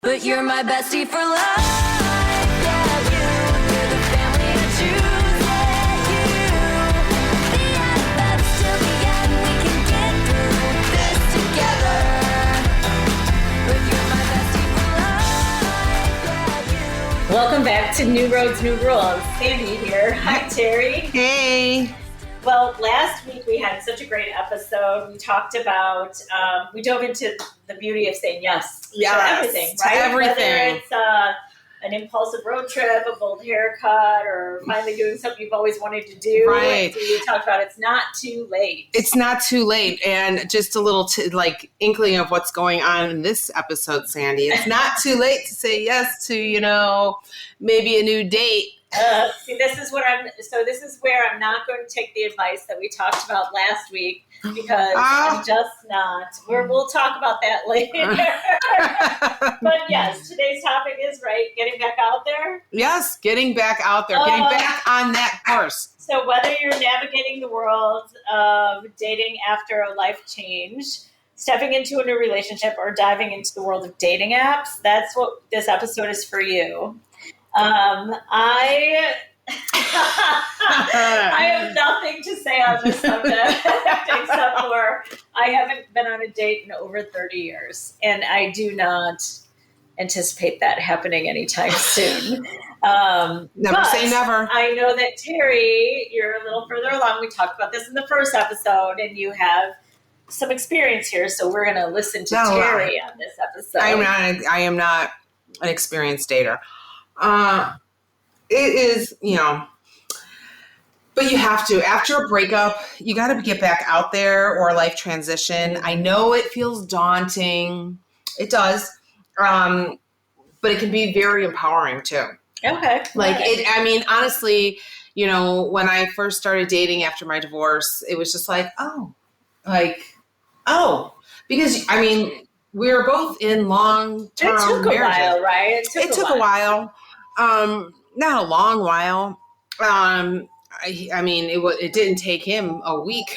But you're my bestie for life. Yeah, you're the family I choose. Yeah, you. The FF's till the end. We can get through this together. But you're my bestie for life. Yeah, you. Welcome back to New Roads, New Rules. Sandy here. Hi, Terri. Hey. Well, last week we had such a great episode. We talked about, we dove into the beauty of saying yes to everything, right? Everything. Whether it's an impulsive road trip, a bold haircut, or finally doing something you've always wanted to do. Right. And we talked about it's not too late. It's not too late. And just a little inkling of what's going on in this episode, Sandy. It's not too late to say yes to, maybe a new date. This is where I'm not going to take the advice that we talked about last week because I'm just not. We'll talk about that later. But yes, today's topic is getting back out there. Yes, getting back out there, getting back on that course. So whether you're navigating the world of dating after a life change, stepping into a new relationship, or diving into the world of dating apps, that's what this episode is for you. I have nothing to say on this subject except for I haven't been on a date in over 30 years, and I do not anticipate that happening anytime soon. Never say never. I know that Terri, you're a little further along. We talked about this in the first episode, and you have some experience here, so we're going to listen to Terri on this episode. I am not an experienced dater. It is, but you have to, after a breakup, you got to get back out there, or a life transition. I know it feels daunting. It does. But it can be very empowering too. Okay. Honestly, when I first started dating after my divorce, it was just because we were both in long-term marriages. It took a while, right? It took a while. Not a long while. It didn't take him a week.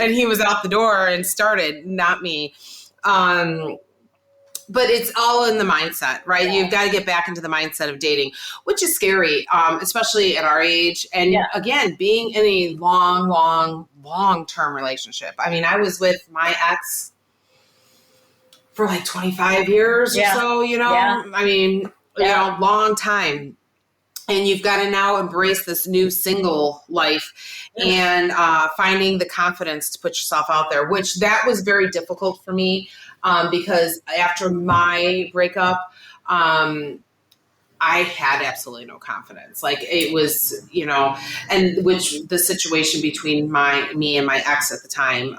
And he was out the door and started, not me. But it's all in the mindset, right? Yeah. You've got to get back into the mindset of dating, which is scary, especially at our age. And again, being in a long-term relationship. I was with my ex for 25 years or so, long time. And you've got to now embrace this new single life and finding the confidence to put yourself out there, which that was very difficult for me because after my breakup, I had absolutely no confidence. It was, and which the situation between me and my ex at the time,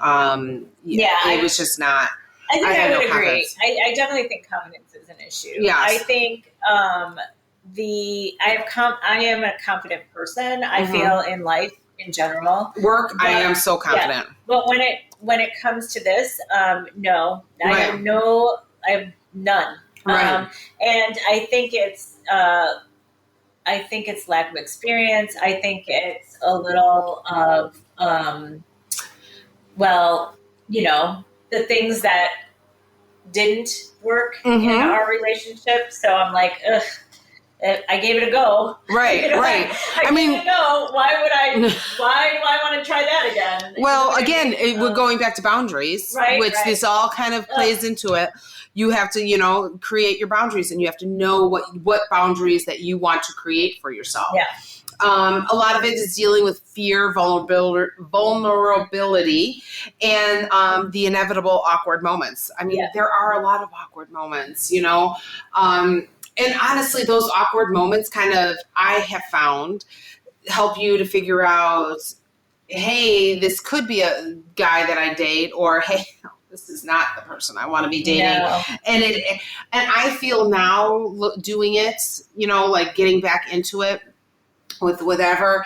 it was just not. I think I would agree. I definitely think confidence is an issue. Yes. I think I am a confident person. I feel in life in general. Work, but, I am so confident. Yeah. But when it comes to this, no, right. I have none. Right. And I think it's lack of experience. I think it's a little of the things that didn't work in our relationship. So I'm like, ugh, I gave it a go. Right, right. I gave it a go. Why do I want to try that again? Well, we're going back to boundaries, which this all kind of plays into it. You have to, create your boundaries, and you have to know what boundaries that you want to create for yourself. Yeah. A lot of it is dealing with fear, vulnerability, and the inevitable awkward moments. There are a lot of awkward moments, and honestly, those awkward moments I have found, help you to figure out, hey, this could be a guy that I date, or hey, this is not the person I want to be dating. No. And I feel now doing it, getting back into it, with whatever,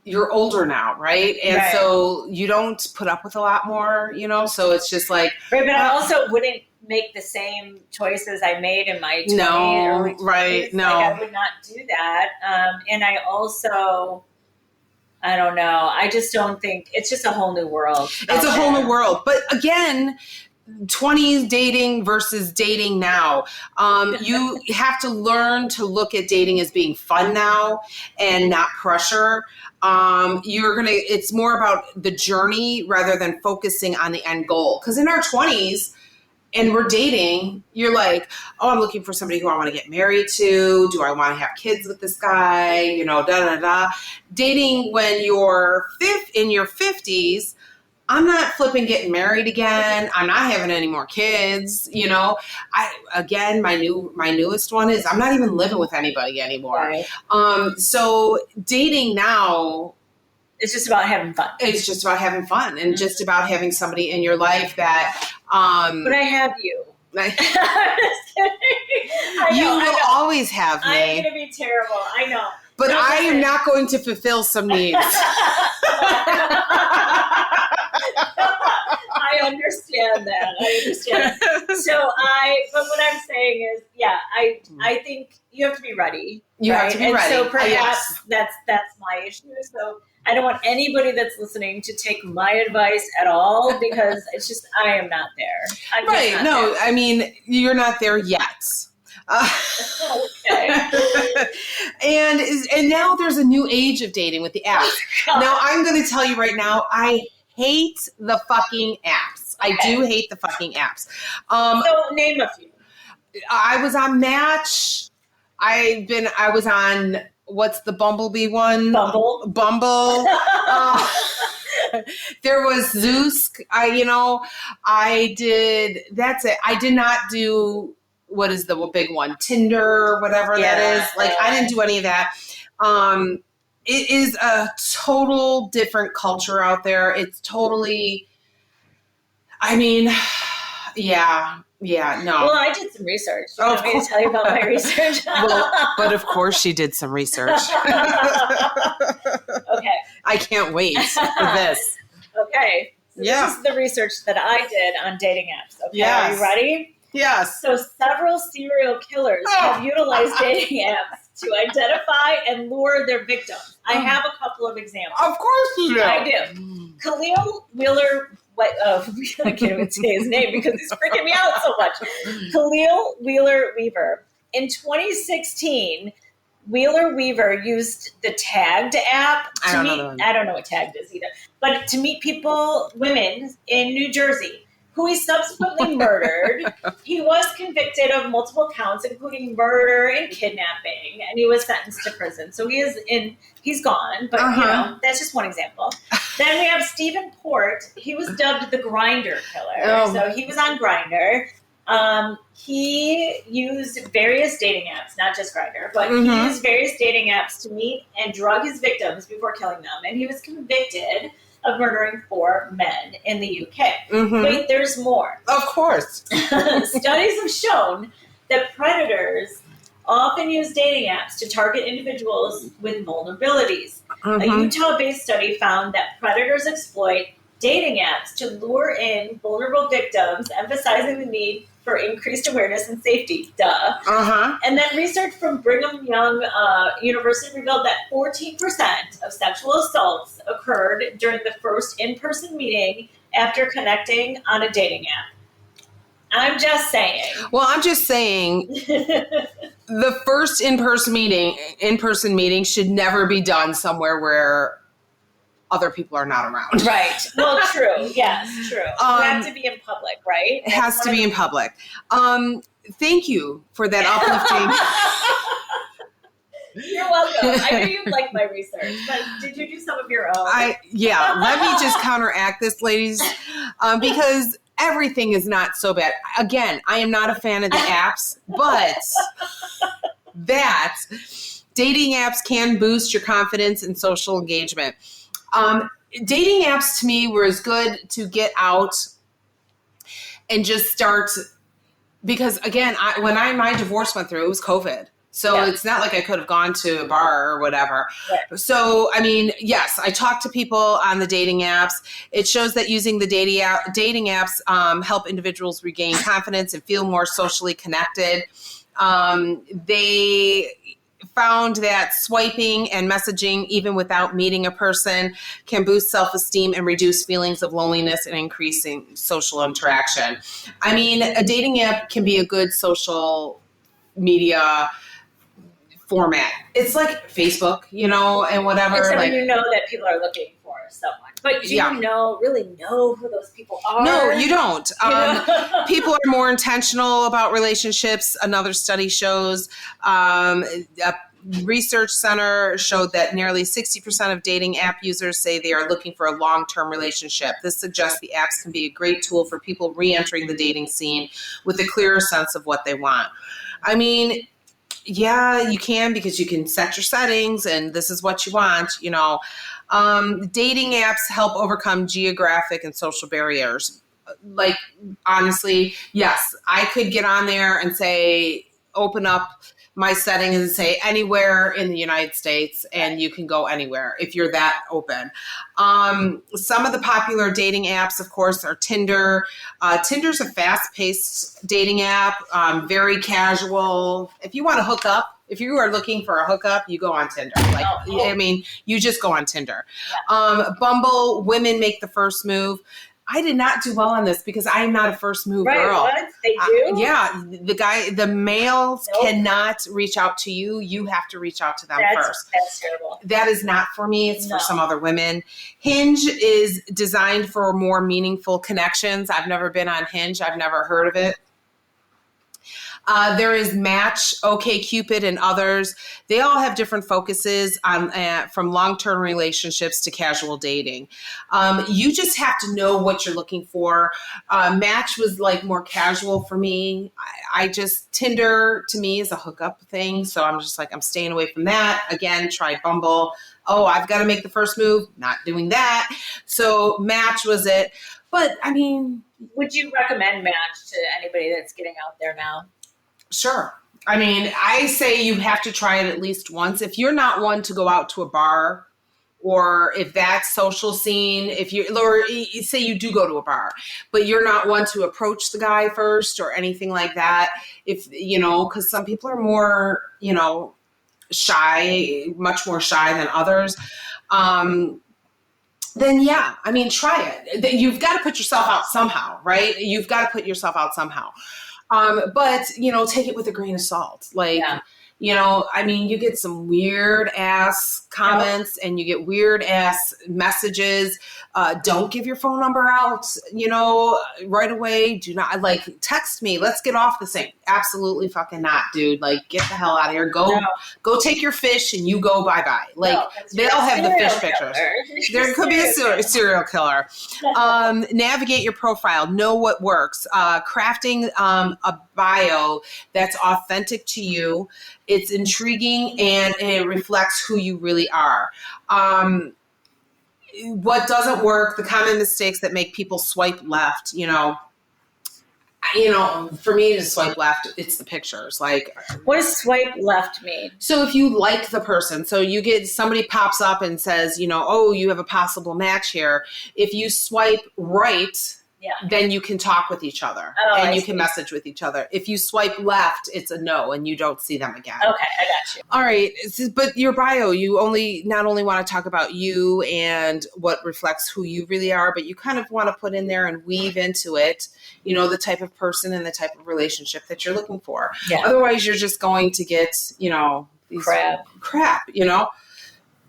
you're older now, right? And so you don't put up with a lot more, so it's just right, but I also wouldn't make the same choices I made in my 20s. No, right, no. I would not do that. And I also, I don't know. I just don't think it's just a whole new world. It's a whole new world. But again, 20s dating versus dating now. You have to learn to look at dating as being fun now and not pressure. It's more about the journey rather than focusing on the end goal. Because in our 20s, and we're dating, you're like, oh, I'm looking for somebody who I want to get married to. Do I want to have kids with this guy? You know, da-da-da. Dating when you're in your 50s, I'm not flipping getting married again. I'm not having any more kids. You know, my newest one is I'm not even living with anybody anymore. Right. So dating now, It's just about having fun. it's just about having fun and just about having somebody in your life that. But I have you. I'm just kidding. You will always have I'm me. going to be terrible. I know. But No, I am listen. not going to fulfill some needs. I understand that. I understand. But what I'm saying is, I think you have to be ready. You have to be ready. So perhaps Yes. that's my issue. So I don't want anybody that's listening to take my advice at all because it's just I am not there. I'm just Right. not No, there. I mean, you're not there yet. Okay. And now there's a new age of dating with the apps. Now, I'm going to tell you right now, I hate the fucking apps. I do hate the fucking apps. So name a few. I was on Match. I was on, what's the Bumblebee one? Bumble. There was Zeus. That's it. I did not do, what is the big one? Tinder, whatever that is. Like, I didn't do any of that. It is a total different culture out there. It's totally, no. Well, I did some research. You want me to tell you about my research? But of course she did some research. Okay. I can't wait for this. Okay. So This is the research that I did on dating apps. Okay. Yes. Are you ready? Yes. So several serial killers have utilized dating apps to identify and lure their victims. I have a couple of examples. Of course you do. I do. Khalil Wheeler, I can't even say his name because he's freaking me out so much. Khalil Wheeler Weaver. In 2016, Wheeler Weaver used the Tagged app to meet. I don't know what Tagged is either, but to meet women in New Jersey, who he subsequently murdered. He was convicted of multiple counts, including murder and kidnapping, and he was sentenced to prison. So he's gone, but that's just one example. Then we have Stephen Port. He was dubbed the Grinder Killer. So he was on Grinder. He used various dating apps, not just Grindr, but he used various dating apps to meet and drug his victims before killing them. And he was convicted of murdering 4 men in the UK. Wait, there's more. Of course. Studies have shown that predators often use dating apps to target individuals with vulnerabilities. A Utah-based study found that predators exploit dating apps to lure in vulnerable victims, emphasizing the need for increased awareness and safety. And then research from Brigham Young University revealed that 14% of sexual assaults occurred during the first in-person meeting after connecting on a dating app. I'm just saying. Well, I'm just saying the first in-person meeting should never be done somewhere where other people are not around. Right. Well, true. Yes, true. You have to be in public, right? It has to be in public. Thank you for that uplifting. You're welcome. I know you like my research, but did you do some of your own? Let me just counteract this, ladies, because everything is not so bad. Again, I am not a fan of the apps, but dating apps can boost your confidence and social engagement. Dating apps to me were as good to get out and just start, because again, when my divorce went through, it was COVID. So it's not like I could have gone to a bar or whatever. Right. So, I mean, yes, I talk to people on the dating apps. It shows that using the dating apps help individuals regain confidence and feel more socially connected. found that swiping and messaging, even without meeting a person, can boost self-esteem and reduce feelings of loneliness and increasing social interaction. I mean, a dating app can be a good social media format. It's like Facebook, and whatever. Except like, when you know that people are looking for someone. But do you really know who those people are? No, you don't. People are more intentional about relationships. Another study shows, a research center showed that nearly 60% of dating app users say they are looking for a long-term relationship. This suggests the apps can be a great tool for people re-entering the dating scene with a clearer sense of what they want. I mean, yeah, you can, because you can set your settings and this is what you want, Dating apps help overcome geographic and social barriers. Like, honestly, yes, I could get on there and say, open up my settings and say anywhere in the United States, and you can go anywhere if you're that open. Some of the popular dating apps, of course, are Tinder. Tinder's a fast-paced dating app, very casual. If you want to hook up, if you are looking for a hookup, you go on Tinder. I mean, you just go on Tinder. Yeah. Bumble, women make the first move. I did not do well on this because I am not a first move girl. What? They do? Yeah. The males cannot reach out to you. You have to reach out to them first. That's terrible. That is not for me. It's for some other women. Hinge is designed for more meaningful connections. I've never been on Hinge. I've never heard of it. There is Match, OkCupid, and others. They all have different focuses on from long-term relationships to casual dating. You just have to know what you're looking for. Match was like more casual for me. Tinder to me is a hookup thing. So I'm just like, I'm staying away from that. Again, tried Bumble. Oh, I've got to make the first move. Not doing that. So Match was it. But I mean, would you recommend Match to anybody that's getting out there now? Sure. I mean, I say you have to try it at least once. If you're not one to go out to a bar, or if that social scene, or say you do go to a bar, but you're not one to approach the guy first or anything like that, because some people are more, shy, much more shy than others. Then yeah, I mean, try it. You've got to put yourself out somehow, right? You've got to put yourself out somehow. But, take it with a grain of salt. I mean, you get some weird ass comments and you get weird ass messages. Don't give your phone number out, right away. Do not text me. Let's get off this thing. Absolutely fucking not, dude. Get the hell out of here. Go take your fish and you go bye-bye. They all have the fish pictures. There could be a serial killer. Navigate your profile. Know what works. Crafting a bio that's authentic to you. It's intriguing and it reflects who you really are. What doesn't work, the common mistakes that make people swipe left, for me to swipe left, it's the pictures. What does swipe left mean? So if you like the person, so you get somebody pops up and says, oh, you have a possible match here. If you swipe right, then you can talk with each other and you can message with each other. If you swipe left, it's a no and you don't see them again. Okay, I got you. All right. But your bio, you not only want to talk about you and what reflects who you really are, but you kind of want to put in there and weave into it, the type of person and the type of relationship that you're looking for. Yeah. Otherwise, you're just going to get, these crap.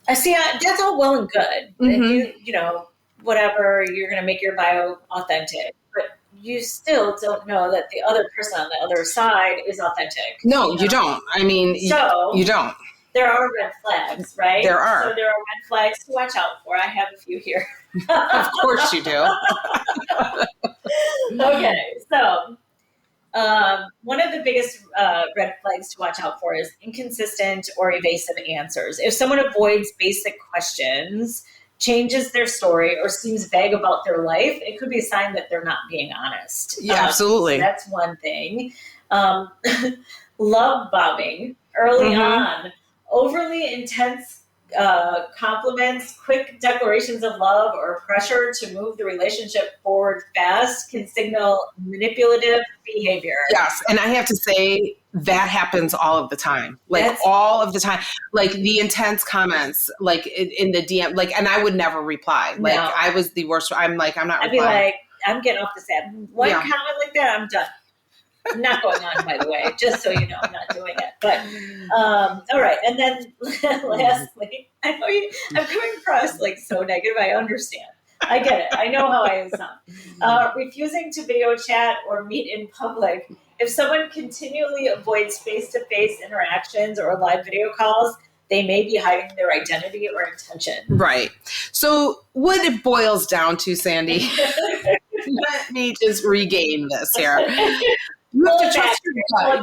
I see. That's all well and good. Mm-hmm. And whatever, you're going to make your bio authentic, but you still don't know that the other person on the other side is authentic. No, you don't. I mean, you don't. There are red flags, right? There are. So there are red flags to watch out for. I have a few here. Of course you do. Okay, so one of the biggest red flags to watch out for is inconsistent or evasive answers. If someone avoids basic questions, changes their story, or seems vague about their life, it could be a sign that they're not being honest. Yeah, absolutely. So that's one thing. Love bombing early on. Overly intense compliments, quick declarations of love, or pressure to move the relationship forward fast can signal manipulative behavior. Yes, and I have to say that happens all of the time. Like That's- all of the time. Like the intense comments, like in the DM, like, and I would never reply. Like No. I was the worst. I'm not I'd be replying. like, I'm getting off this app. One Yeah. comment like that, I'm done. I'm not going on, by the way, just so you know, I'm not doing it. But all right, and then lastly, I'm coming across like so negative. I understand. I get it. I know how I sound. Refusing to video chat or meet in public. If someone continually avoids face-to-face interactions or live video calls, they may be hiding their identity or intention. Right. So what it boils down to, Sandy, let me just regain this here. You have to trust your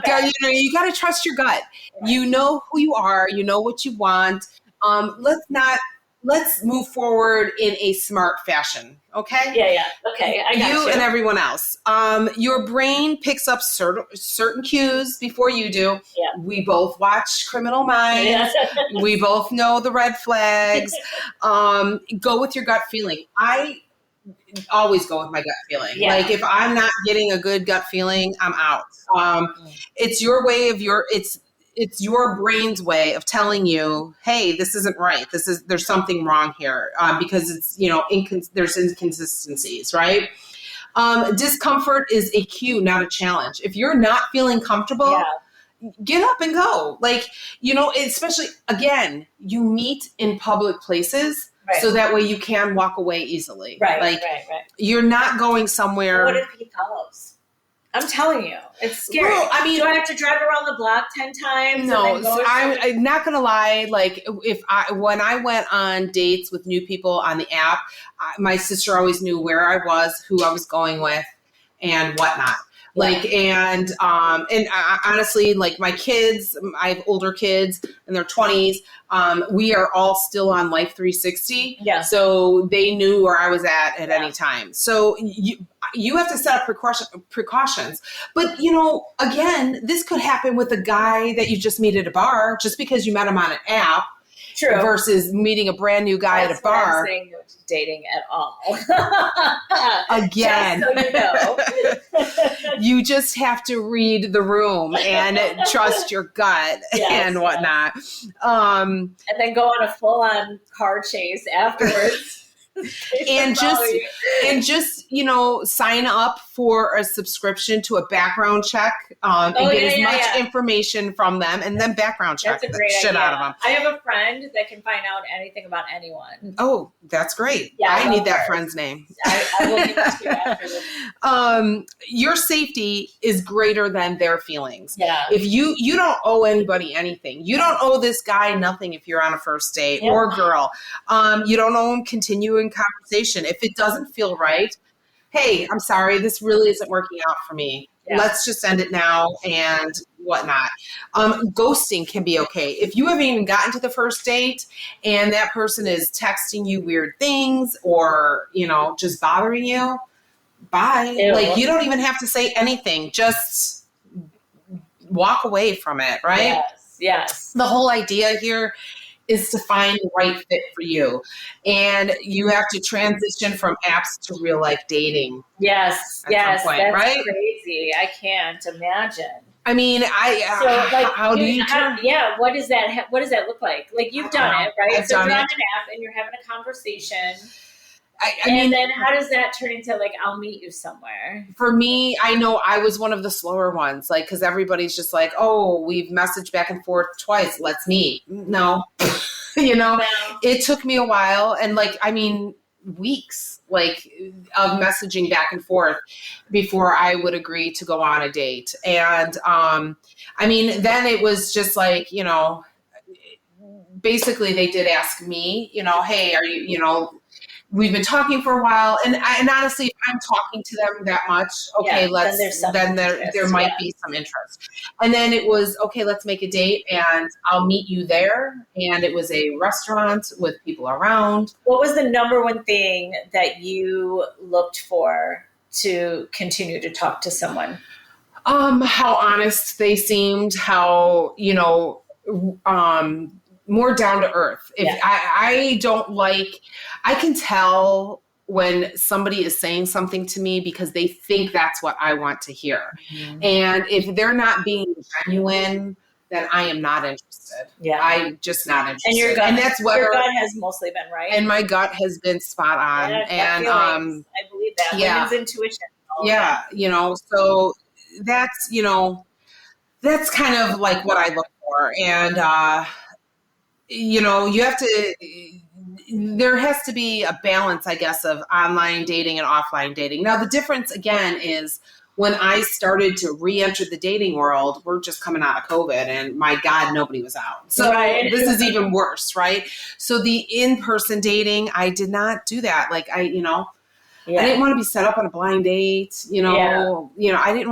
gut. You got to trust your gut. Right. You know who you are. You know what you want. Let's move forward in a smart fashion. Okay. Yeah. Okay. I got you. And everyone else. Your brain picks up certain cues before you do. Yeah. We both watch Criminal Minds. Yeah. We both know the red flags. Go with your gut feeling. I always go with my gut feeling. Yeah. Like if I'm not getting a good gut feeling, I'm out. It's your way of it's your brain's way of telling you, hey, this isn't right. There's something wrong here because it's, there's inconsistencies, right? Discomfort is a cue, not a challenge. If you're not feeling comfortable, get up and go. Like, especially, again, you meet in public places. Right. So that way you can walk away easily. Right. Like you're not going somewhere. What if he follows? I'm telling you, it's scary. Well, I mean, do I have to drive around the block 10 times? No, I'm not gonna lie. Like when I went on dates with new people on the app, my sister always knew where I was, who I was going with, and whatnot. Like, and honestly, like my kids, I have older kids in their 20s. We are all still on Life 360. Yeah. So they knew where I was at any time. So you have to set up precautions. But, again, this could happen with a guy that you just meet at a bar just because you met him on an app. True. Versus meeting a brand new guy at a bar. I'm saying no to dating at all. Again. Just so you know. You just have to read the room and trust your gut and whatnot. And then go on a full-on car chase afterwards. and just sign up for a subscription to a background check and get as much information from them and then background check the shit out of them. I have a friend that can find out anything about anyone. Oh, that's great. Yeah, I need that friend's name. I will give it to you after this. Your safety is greater than their feelings. Yeah. If you don't owe anybody anything. You don't owe this guy nothing if you're on a first date or girl. You don't owe him continuing conversation. If it doesn't feel right, hey, I'm sorry, this really isn't working out for me. Yeah. Let's just end it now and whatnot. Ghosting can be okay. If you haven't even gotten to the first date and that person is texting you weird things or, just bothering you, bye. Ew. Like you don't even have to say anything. Just walk away from it, right? Yes. The whole idea here is to find the right fit for you. And you have to transition from apps to real life dating. Yes. At some point, That's right? crazy. I can't imagine. I mean, how do you turn? What does that look like? Like you've done it, right? So you're on an app and you're having a conversation. I mean, then how does that turn into like, I'll meet you somewhere? For me, I know I was one of the slower ones, like, because everybody's just like, oh, we've messaged back and forth twice. Let's meet. No, It took me a while. And weeks, of messaging back and forth before I would agree to go on a date. And, then it was just like, basically they did ask me, hey, are you, we've been talking for a while, and honestly, if I'm talking to them that much, okay, then there might be some interest. And then it was, okay, let's make a date, and I'll meet you there. And it was a restaurant with people around. What was the number one thing that you looked for to continue to talk to someone? How honest they seemed, how, more down to earth. If Yeah. I don't like, I can tell when somebody is saying something to me because they think that's what I want to hear. Mhm. And if they're not being genuine, then I am not interested. Yeah. I'm just not interested. And your gut, that's whether your gut has mostly been right. and my gut has been spot on. Yeah, gut and feelings. I believe that. yeah. Women's intuition. all of yeah, that. So that's that's kind of like what I look for. And you have to, there has to be a balance, I guess, of online dating and offline dating. Now, the difference again is when I started to re-enter the dating world, we're just coming out of COVID and my God, nobody was out. So Right. this is even worse, right? So the in-person dating, I did not do that. Like I didn't want to be set up on a blind date, I didn't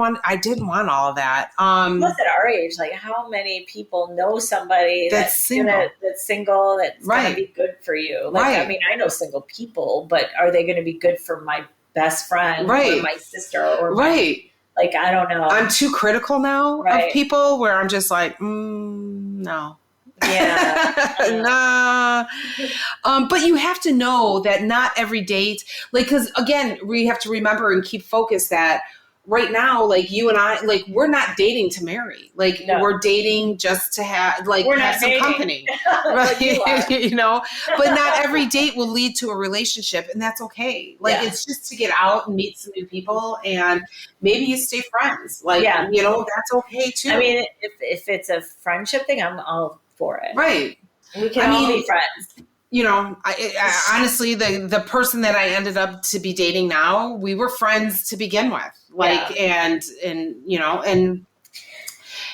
want all of that. Plus, at our age, like how many people know somebody That's single. that's single, that's going to be good for you? Like, Right. I mean, I know single people, but are they going to be good for my best friend Right. or my sister or Right. like, I don't know. I'm too critical now Right. of people where I'm just like, no. Yeah. Nah. But you have to know that not every date, like, because again, we have to remember and keep focused that right now, like you and I, like we're not dating to marry. Like we're dating just to have, like, We're have not some dating. company, Like you are. But not every date will lead to a relationship, and that's okay. Like it's just to get out and meet some new people, and maybe you stay friends. Like that's okay too. I mean, if it's a friendship thing, I'm all for it. Right. We can all be friends. I honestly, the person that I ended up to be dating now, we were friends to begin with. Like, and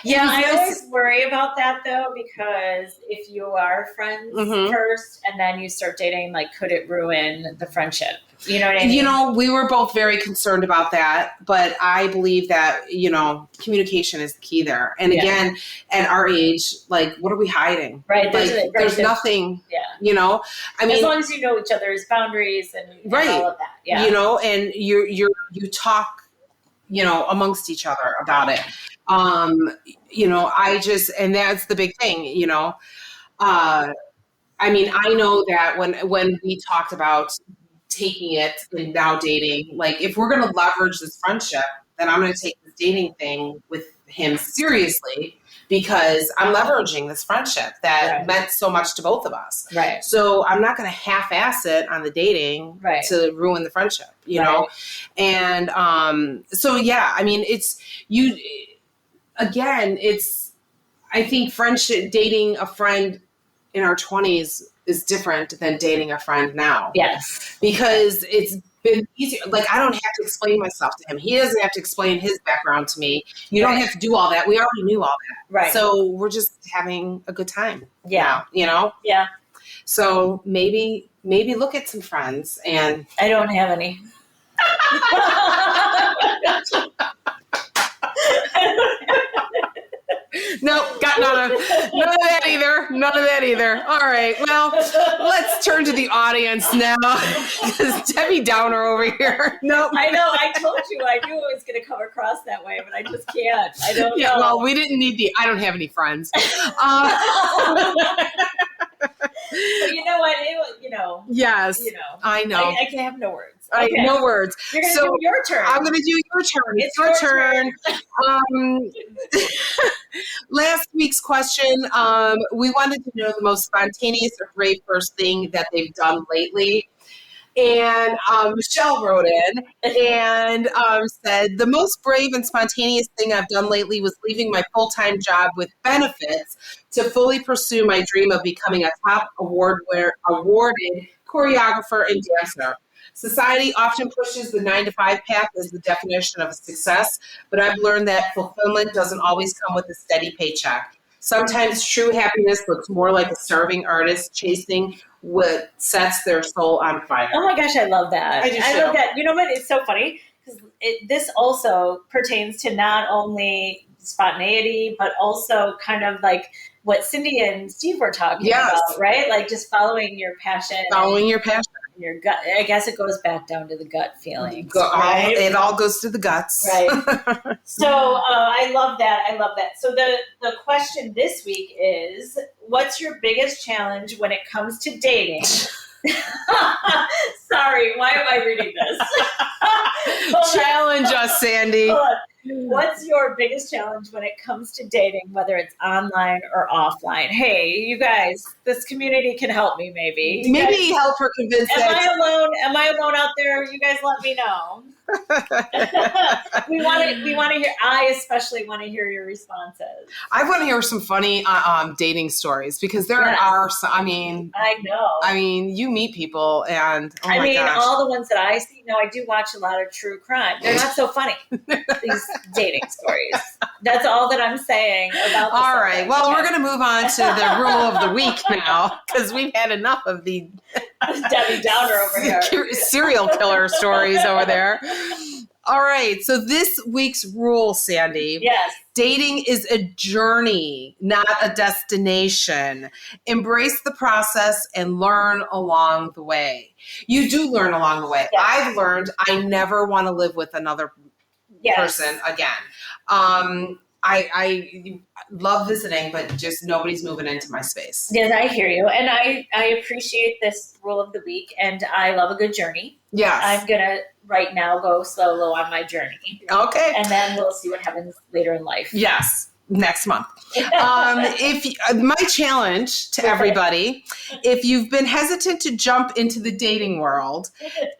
yeah, I always worry about that though, because if you are friends first and then you start dating, like, could it ruin the friendship? You know what I mean? We were both very concerned about that, but I believe that, communication is the key there. And again, at our age, like, what are we hiding? Right. Like, there's nothing, I mean, as long as you know each other's boundaries and all of that. Yeah. And you talk, amongst each other about it. And that's the big thing, I mean, I know that when we talked about taking it and now dating, like, if we're going to leverage this friendship, then I'm going to take this dating thing with him seriously, because I'm leveraging this friendship that meant so much to both of us. Right. So I'm not going to half-ass it on the dating to ruin the friendship, you know? And I mean, I think friendship, dating a friend in our 20s is different than dating a friend now. Yes. Because it's been easier. Like, I don't have to explain myself to him. He doesn't have to explain his background to me. You don't have to do all that. We already knew all that. Right. So we're just having a good time. Yeah. Now, Yeah. So maybe look at some friends. And I don't have any. Nope, got none of that either. All right, well, let's turn to the audience now. Because Debbie Downer over here. Nope. I know, I told you, I knew it was going to come across that way, but I just can't. I don't know. Well, we didn't need I don't have any friends. But you know what? Yes, I know. I can have no words. Okay. No words. You're going to do your turn. I'm going to do your turn. It's your turn. Last week's question, we wanted to know the most spontaneous or brave first thing that they've done lately. And Michelle wrote in and said, the most brave and spontaneous thing I've done lately was leaving my full-time job with benefits to fully pursue my dream of becoming a top awarded choreographer and dancer. Society often pushes the 9-to-5 path as the definition of a success, but I've learned that fulfillment doesn't always come with a steady paycheck. Sometimes true happiness looks more like a starving artist chasing what sets their soul on fire. Oh my gosh, I love that. I love that. You know what? It's so funny because this also pertains to not only spontaneity, but also kind of like what Cindy and Steve were talking about, right? Like just following your passion. your gut. I guess it goes back down to the gut feelings. Right? It all goes to the guts. Right. So I love that. I love that. So the question this week is, what's your biggest challenge when it comes to dating? Sorry, why am I reading this? Challenge us, Sandy. Hold on. What's your biggest challenge when it comes to dating, whether it's online or offline? Hey, you guys, this community can help me maybe. Maybe help her convince Am I alone? Am I alone out there? You guys let me know. we want to hear. I especially want to hear your responses. I want to hear some funny dating stories because there are some. I know. You meet people and gosh. All the ones that I see. No, I do watch a lot of true crime. They're not so funny. These dating stories. That's all that I'm saying about. All right. Well, we're going to move on to the rule of the week now because we've had enough of the Debbie Downer over here. Serial killer stories over there. All right. So this week's rule, Sandy. Yes. Dating is a journey, not a destination. Embrace the process and learn along the way. You do learn along the way. Yes. I've learned I never want to live with another person again. I love visiting, but just nobody's moving into my space. Yes, I hear you. And I appreciate this rule of the week, and I love a good journey. Yes. I'm going to right now go solo on my journey. Okay. And then we'll see what happens later in life. Yes. Next month. My challenge to everybody, if you've been hesitant to jump into the dating world,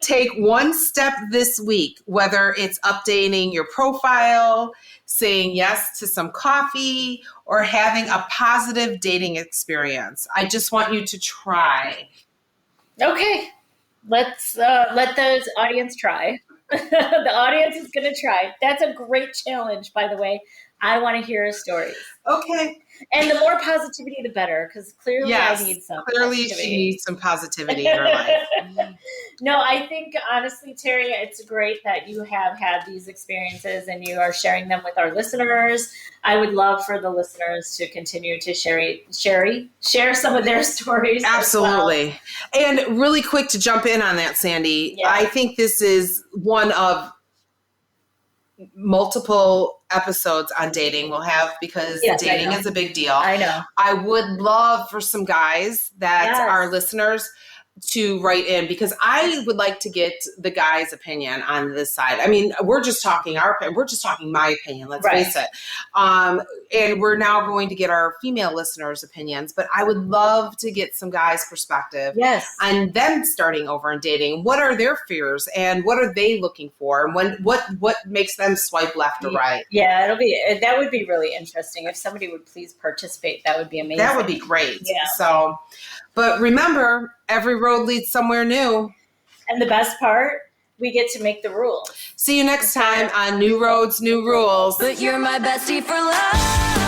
take one step this week, whether it's updating your profile, saying yes to some coffee, or having a positive dating experience. I just want you to try. Okay. Let's let the audience try. The audience is going to try. That's a great challenge, by the way. I want to hear stories. Okay. And the more positivity, the better, because clearly I need some Clearly positivity. She needs some positivity in her life. No, I think, honestly, Terri, it's great that you have had these experiences and you are sharing them with our listeners. I would love for the listeners to continue to share some of their stories. Absolutely. And really quick to jump in on that, Sandy, I think this is one of multiple episodes on dating we'll have because dating is a big deal. I know. I would love for some guys that are listeners to write in because I would like to get the guy's opinion on this side. I mean, we're just talking our opinion. We're just talking my opinion. Let's face it. And we're now going to get our female listeners' opinions, but I would love to get some guys' perspective on them starting over and dating. What are their fears and what are they looking for? And what makes them swipe left or right? Yeah, that would be really interesting. If somebody would please participate, that would be amazing. That would be great. Yeah. So, but remember, every road leads somewhere new. And the best part, we get to make the rules. See you next time on New Roads, New Rules. But you're my bestie for life.